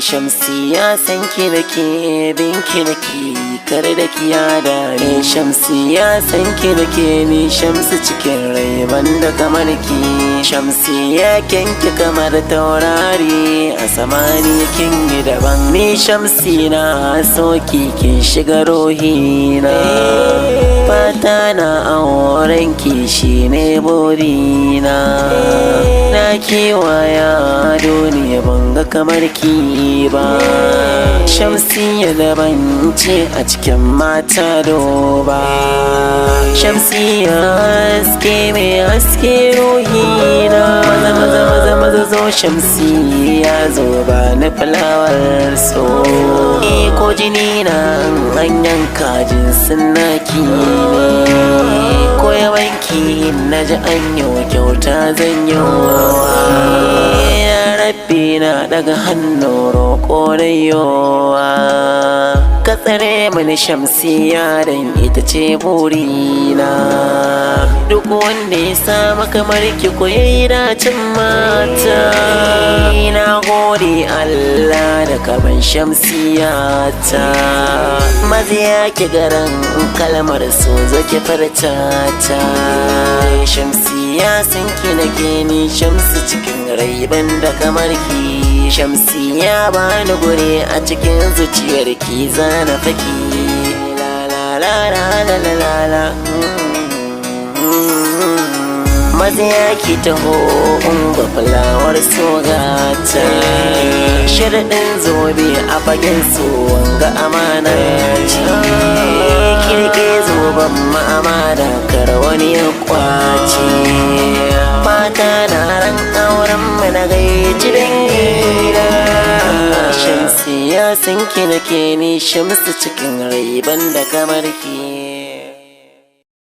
Shamsiya san ki nake bin ki nake kar da kiyada ne. Shamsiya san ki nake ni Shamsu cikin rai banda kamar ki. Shamsiya kyanki kamar taurari a samani kin yi daban. Ni Shamsi na soki kin shiga rohina, fata na auren ki shine burina. Na kewaya duniya banga kamar ki ba. Shamsiya daban ce a cikin mata doba. Shamsiya haske mai haske ruhina. Maza zo Shamsiya zo ba na fulawar so. Ko jini na hanyar kajin sunaki ne. Ko yawanki na ji an yi kyauta zan yi rabbi na daga hannu roƙo da yowa. Ka tsare mini Shamsiya dan ita ce burina. Duk wanda ya samu kamar ki ko yayi dacin mata. Na gode Allah da kaban Shamsiya ta. Maziya ki garan kalmar so zaki farta ta. Shamsiya san ki nake ni Shamsu cikin rai banda kamar ki. Shamsiya bani gure a cikin zuciyar ki zana faki. La la la la la la la. Maziya ki taho unga fulawar sogata. Sharaɗin zobe a fagen so wanga amana ce. Kirke zoben ma'amada kar wani ya kwace. Mata na ran auren mana gaici dangina. Shamsiya san ki nake ni Shamsu cikin rai banda kamar ki.